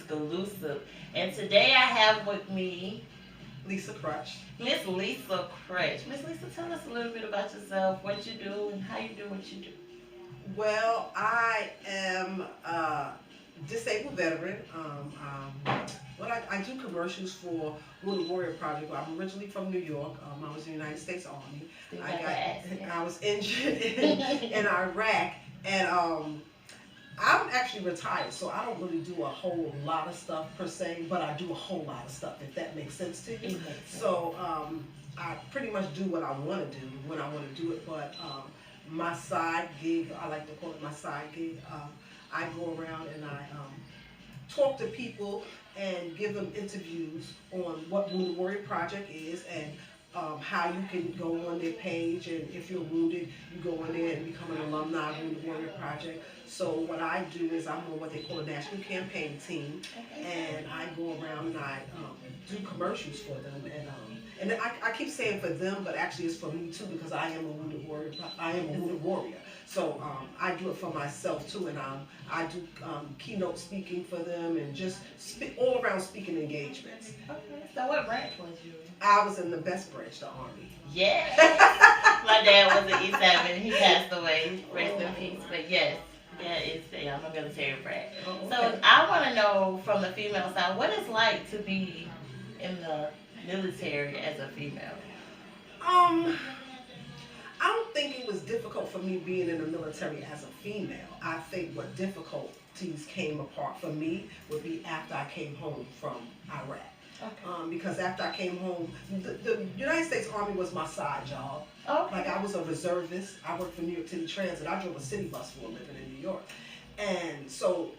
exclusive. And today I have with me Lisa Crutch. Miss Lisa Crutch. Miss Lisa, tell us a little bit about yourself, what you do, and how you do what you do. Well, I am a disabled veteran. I do commercials for Wounded Warrior Project. I'm originally from New York. I was in the United States Army. Still I got got, to ask. I was injured in Iraq, and I'm actually retired, so I don't really do a whole lot of stuff per se, but I do a whole lot of stuff, if that makes sense to you. It makes sense. So I pretty much do what I want to do when I want to do it, but my side gig, I like to call it my side gig, I go around and I talk to people and give them interviews on what Wounded Warrior Project is and how you can go on their page, and if you're wounded, you go on there and become an alumni of Wounded Warrior Project. So what I do is I'm on what they call a national campaign team, and I go around and I do commercials for them, and I keep saying for them, but actually it's for me too because I am a Wounded Warrior. I am a Wounded Warrior. So I do it for myself too, and I do keynote speaking for them and just all around speaking engagements. Okay. So what branch was you in? I was in the best branch, the Army. Yeah. My dad was an E7. He passed away. Rest in peace. But yes, that is I'm a military brat. Oh, okay. So I want to know from the female side, what it's like to be in the military as a female. I don't think it was difficult for me being in the military as a female. I think what difficulties came apart for me would be after I came home from Iraq. Okay. Because after I came home, the United States Army was my side job. Okay. Like I was a reservist. I worked for New York City Transit. I drove a city bus for a living in New York. And so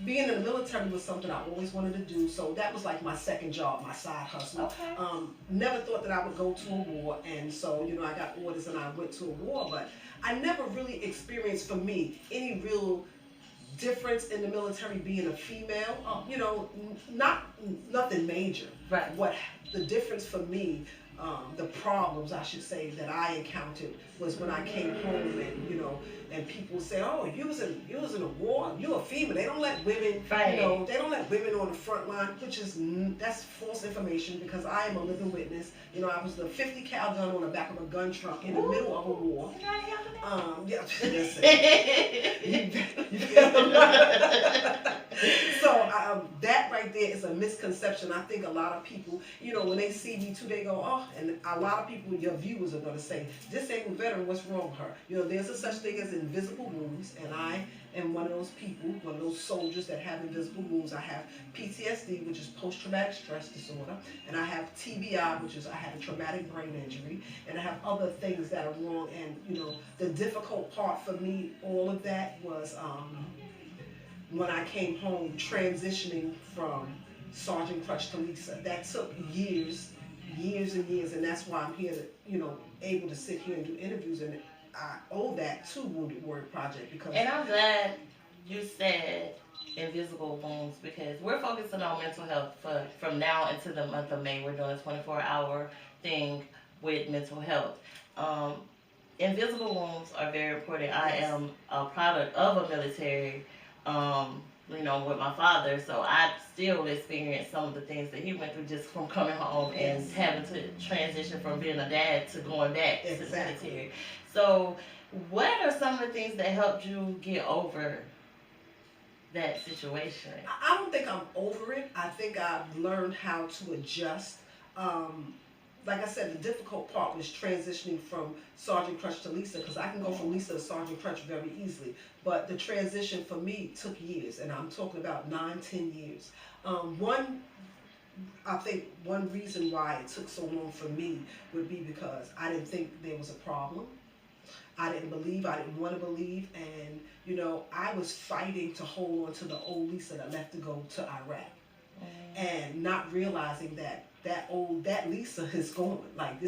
being in the military was something I always wanted to do. So that was like my second job, my side hustle. Okay. Never thought that I would go to a war. And so, I got orders and I went to a war. But I never really experienced, for me, any real difference in the military being a female. Nothing major. Right. What the difference for me, the problems I should say that I encountered was when I came home and people say, oh, you was in a war, you a female. They don't let women, Right. They don't let women on the front line, that's false information because I am a living witness. I was the 50 cal gun on the back of a gun truck in the middle of a war. Yeah, listen. So that right there is a misconception. I think a lot of people, when they see me too, they go, oh, and a lot of people, your viewers are going to say, disabled veteran, what's wrong with her? There's a such thing as invisible wounds, and I am one of those people, one of those soldiers that have invisible wounds. I have PTSD, which is post-traumatic stress disorder, and I have TBI, which is I had a traumatic brain injury, and I have other things that are wrong. And the difficult part for me, all of that was when I came home, transitioning from Sergeant Crutch to Lisa. That took years and years, and that's why I'm here to, able to sit here and do interviews, and I owe that to Wounded Warrior Project because. And I'm glad you said invisible wounds because we're focusing on mental health from now into the month of May. We're doing a 24-hour thing with mental health. Invisible wounds are very important. I am a product of a military, with my father, so I still experience some of the things that he went through just from coming home and having to transition from being a dad to going back to the military. So what are some of the things that helped you get over that situation? I don't think I'm over it. I think I've learned how to adjust. Like I said, the difficult part was transitioning from Sergeant Crutch to Lisa, because I can go from Lisa to Sergeant Crutch very easily. But the transition for me took years, and I'm talking about 9-10 years. I think one reason why it took so long for me would be because I didn't think there was a problem. I didn't believe, I didn't want to believe, and I was fighting to hold on to the old Lisa that left to go to Iraq, and not realizing that Lisa is gone. Like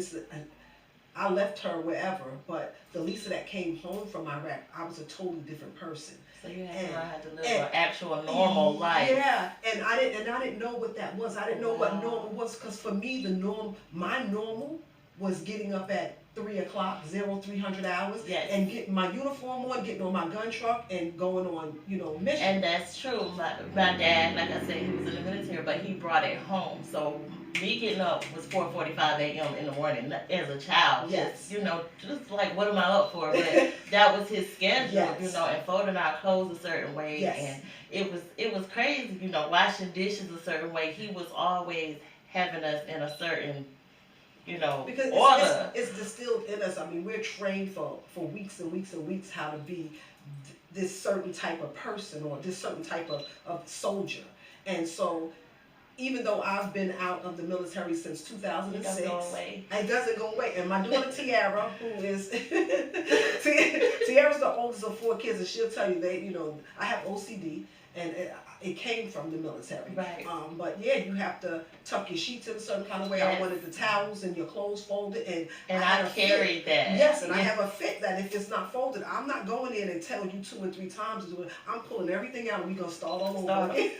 I left her wherever, but the Lisa that came home from Iraq, I was a totally different person. So you had to learn how to live an actual normal life. Yeah, and I didn't know what that was. I didn't know what normal was, because for me, my normal was getting up at 3 o'clock, 0300 hours, Yes. and getting my uniform on, getting on my gun truck, and going on, mission. And that's true. My dad, like I said, he was in the military, but he brought it home. So me getting up was 4:45 a.m. in the morning as a child. Yes. Just like what am I up for? But that was his schedule, Yes. and folding our clothes a certain way. Yes. And it was crazy, washing dishes a certain way. He was always having us in a certain Because order. it's distilled in us. I mean, we're trained for weeks and weeks and weeks how to be this certain type of person or this certain type of soldier. And so, even though I've been out of the military since 2006, It doesn't go away. It doesn't go away. And my daughter Tiara, who is Tiara's the oldest of 4 kids, and she'll tell you I have OCD, and it came from the military. Right. But yeah, you have to tuck your sheets in a certain kind of way. Yes. I wanted the towels and your clothes folded, and I carried that. Yes, and I have a fit that if it's not folded, I'm not going in and telling you 2 or 3 times to do it. I'm pulling everything out, and we're gonna start all over again.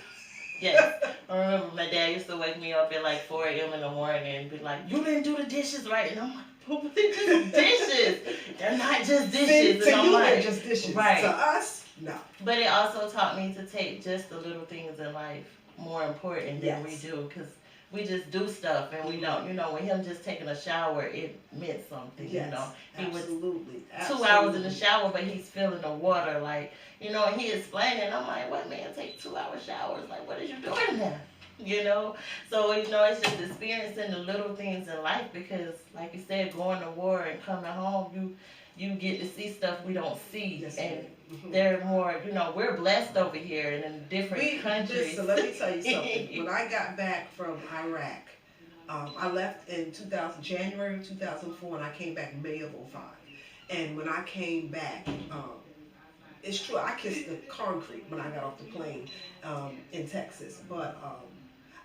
Yes. I remember my dad used to wake me up at like 4 a.m. in the morning and be like, "You didn't do the dishes right," and I'm like, "But they're just dishes. They're not just dishes." To and I'm you, like, they're just dishes. Right. To us, no. But it also taught me to take just the little things in life more important than we Yes. do, because we just do stuff and we don't. With him just taking a shower, it meant something. Yes, He was absolutely. 2 hours in the shower, but he's feeling the water, like, and he explained it. I'm like, what, man, take 2 hour showers? Like, what is you doing now? So, it's just experiencing the little things in life, because, like you said, going to war and coming home, you get to see stuff we don't see. Yes, and mm-hmm. they're more, we're blessed over here and in different countries. Listen, let me tell you something. When I got back from Iraq, I left in January of 2004, and I came back May of 2005. And when I came back, it's true, I kissed the concrete when I got off the plane in Texas. But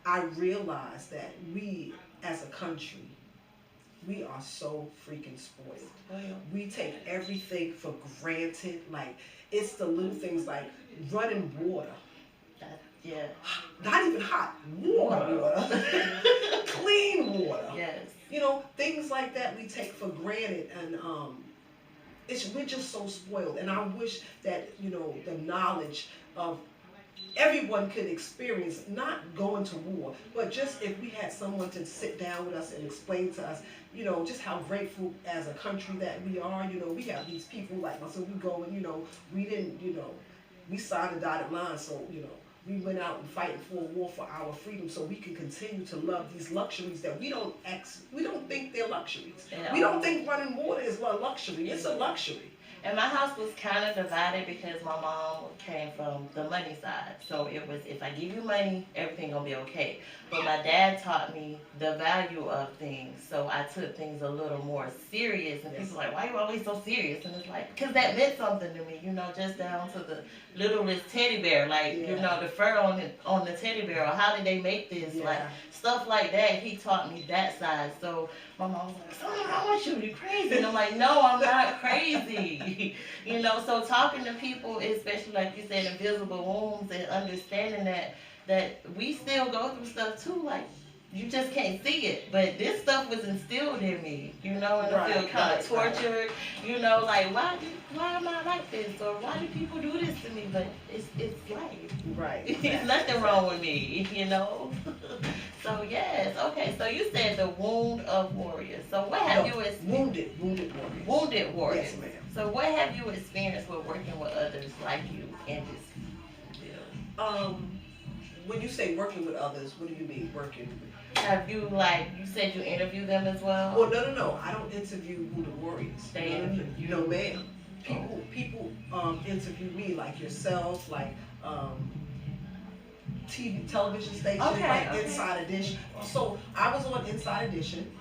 I realized that we, as a country, we are so freaking spoiled. We take everything for granted. Like, it's the little things like running water. Yeah. Not even hot. Water. Clean water. Yes. Things like that we take for granted, and we're just so spoiled. And I wish that the knowledge of everyone could experience, not going to war, but just if we had someone to sit down with us and explain to us, just how grateful as a country that we are. We have these people like myself, we go and, we didn't, we signed a dotted line, so, we went out and fighting for a war for our freedom, so we can continue to love these luxuries that we don't think they're luxuries. Yeah. We don't think running water is a luxury. It's a luxury. And my house was kind of divided because my mom came from the money side. So it was, if I give you money, everything gonna be okay. But my dad taught me the value of things. So I took things a little more serious. And people are like, why are you always so serious? And it's like, because that meant something to me, just down to the littlest teddy bear. Like, the fur on the teddy bear. Or how did they make this? Yeah. Like, stuff like that. He taught me that side. So my mom was like, son, I want you to be crazy. And I'm like, no, I'm not crazy. So talking to people, especially like you said, invisible wounds, and understanding that we still go through stuff too, like you just can't see it. But this stuff was instilled in me, and I feel kind of tortured, like why am I like this? Or why do people do this to me? But it's life. Right. There's nothing wrong with me, So yes, okay. So you said the wound of warriors. So what have you experienced? Wounded warriors. Wounded warriors. Yes, ma'am. So what have you experienced with working with others like you in this field? When you say working with others, what do you mean working? Have you, you said you interview them as well? Oh, no. I don't interview wounded warriors. They interview you? No, ma'am. People interview me, like yourself, like television stations, Inside Edition. So I was on Inside Edition.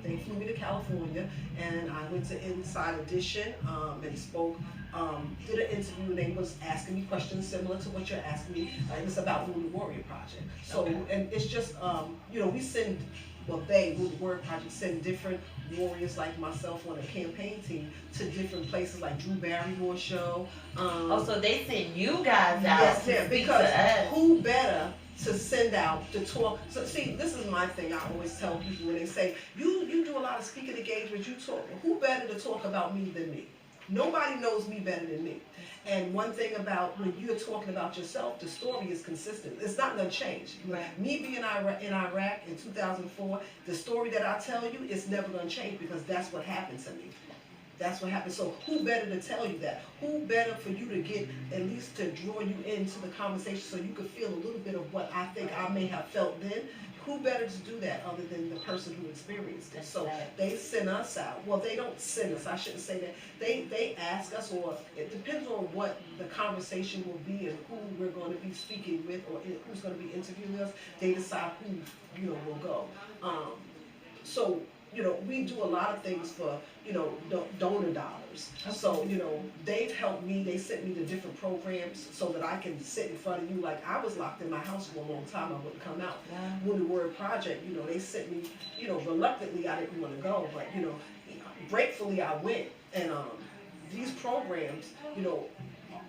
They flew me to California, and I went to Inside Edition and spoke. Did an interview, and they was asking me questions similar to what you're asking me. It's about Wounded Warrior Project. So, and it's just, we send, Wounded Warrior Project send different warriors like myself on a campaign team to different places like Drew Barrymore show. So they send you guys out. Yes, ma'am, because who better to send out to talk. So see, this is my thing. I always tell people when they say you do a lot of speaking engagements, you talk. Who better to talk about me than me? Nobody knows me better than me. And one thing about when you're talking about yourself, the story is consistent. It's not going to change. Right. Me being in Iraq in 2004, the story that I tell you is never going to change because that's what happened to me. That's what happened. So who better to tell you that? Who better for you to get, at least to draw you into the conversation so you could feel a little bit of what I think I may have felt then? Who better to do that other than the person who experienced it? So they send us out. Well, they don't send us. I shouldn't say that. They ask us, or it depends on what the conversation will be and who we're going to be speaking with or who's going to be interviewing us. They decide who will go. So we do a lot of things for, donor dollars. So, they've helped me. They sent me to different programs so that I can sit in front of you. Like, I was locked in my house for a long time. I wouldn't come out. Wow. When the Word Project, they sent me, reluctantly I didn't want to go, but, gratefully I went. And these programs,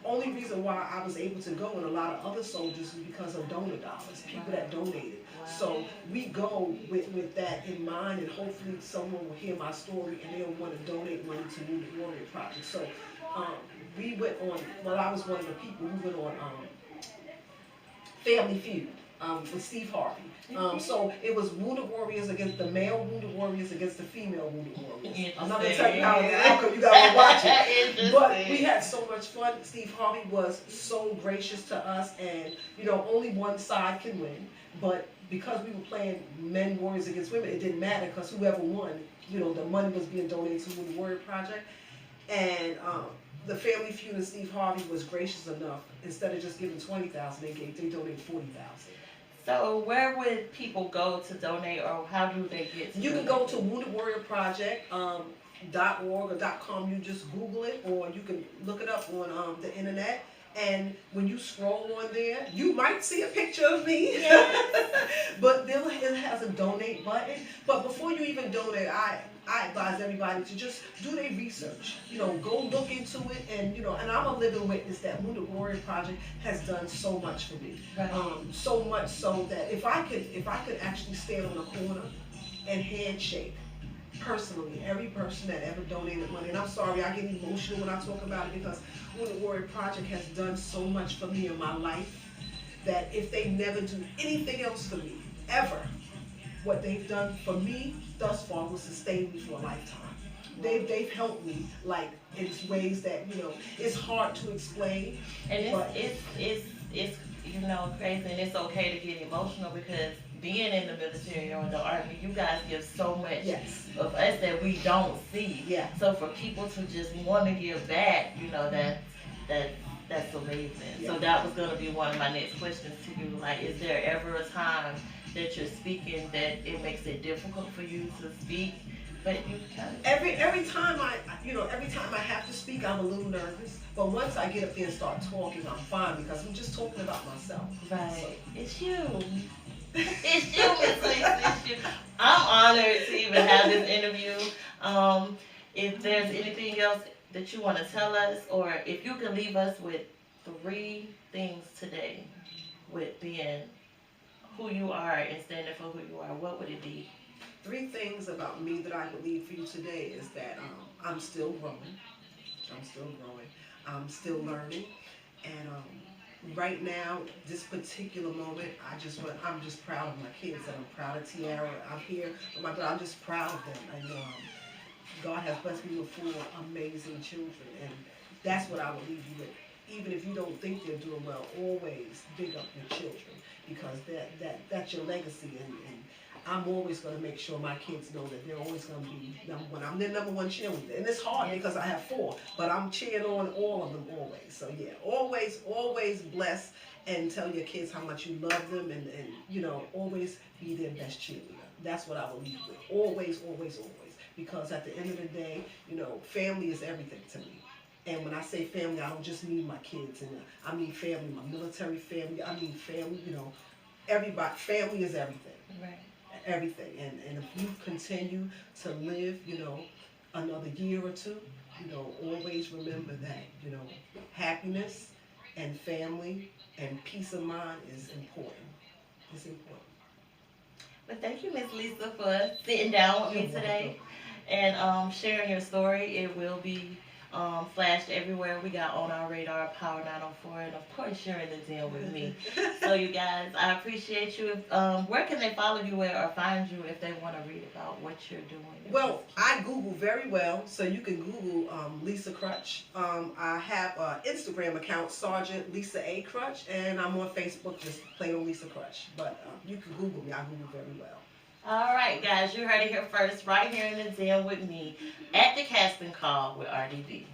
only reason why I was able to go and a lot of other soldiers is because of donor dollars, people that donated. So we go with that in mind, and hopefully someone will hear my story and they'll want to donate money to Wounded Warrior Project. So we went on, I was one of the people who went on Family Feud with Steve Harvey. So it was Wounded Warriors against the male Wounded Warriors against the female Wounded Warriors. I'm not going to tell you how the outcome, you got to watch it. But we had so much fun. Steve Harvey was so gracious to us, and only one side can win. But because we were playing men warriors against women, it didn't matter because whoever won, the money was being donated to the Warrior Project. And the Family Feud and Steve Harvey was gracious enough. Instead of just giving $20,000, they donated $40,000. So where would people go to donate, or how do they get to You donate? can go to Wounded Warrior Project. .org or .com. You just Google it, or you can look it up on the internet. And when you scroll on there, you might see a picture of me. Yes. But it has a donate button. But before you even donate, I advise everybody to just do their research. Go look into it, and and I'm a living witness that Wounded Warrior Project has done so much for me. Right. So much so that if I could actually stand on a corner and handshake personally every person that ever donated money, and I'm sorry I get emotional when I talk about it because Wounded Warrior Project has done so much for me in my life that if they never do anything else for me ever, what they've done for me thus far will sustain me for a lifetime. They've helped me like in ways that it's hard to explain. And it's crazy, and it's okay to get emotional because being in the military or the army, you guys give so much Yes. of us that we don't see. Yeah. So for people to just want to give back, that's amazing. Yeah. So that was going to be one of my next questions to you. Like, is there ever a time that you're speaking that it makes it difficult for you to speak? But you kind of every time I have to speak, I'm a little nervous. But once I get up there and start talking, I'm fine because I'm just talking about myself. Right. So, it's you. It's you, Miss Lisa. It's you. I'm honored to even have this interview. If there's anything else that you want to tell us, or if you can leave us with 3 things today with being who you are and standing for who you are, what would it be? 3 things about me that I believe for you today is that I'm still growing. I'm still learning. And right now, this particular moment, I'm just proud of my kids, and I'm proud of Tiara. I'm here, but I'm just proud of them. I know God has blessed me with 4 amazing children, and that's what I will leave you with. Even if you don't think they're doing well, always big up your children, because that's your legacy, and I'm always going to make sure my kids know that they're always going to be number one. I'm their number one cheerleader. And it's hard because I have 4, but I'm cheering on all of them always. So yeah, always bless and tell your kids how much you love them, and always be their best cheerleader. That's what I will leave with. Always. Because at the end of the day, family is everything to me. And when I say family, I don't just mean my kids, and I mean family, my military family. I mean family, everybody. Family is everything. Right. Everything. And if you continue to live, another year or 2, always remember that, happiness and family and peace of mind is important. important. But thank you, Miss Lisa, for sitting down with me You're today and sharing your story. It will be flashed everywhere. We got On Our Radar, Power 904, and of course, you're in the den with me. So, you guys, I appreciate you. Where can they follow you at or find you if they want to read about what you're doing? Well, I Google very well, so you can Google Lisa Crutch. I have an Instagram account, Sergeant Lisa A. Crutch, and I'm on Facebook, just plain on Lisa Crutch. But you can Google me. I Google very well. All right, guys, you heard it here first, right here in the den with me at the casting call with RDB.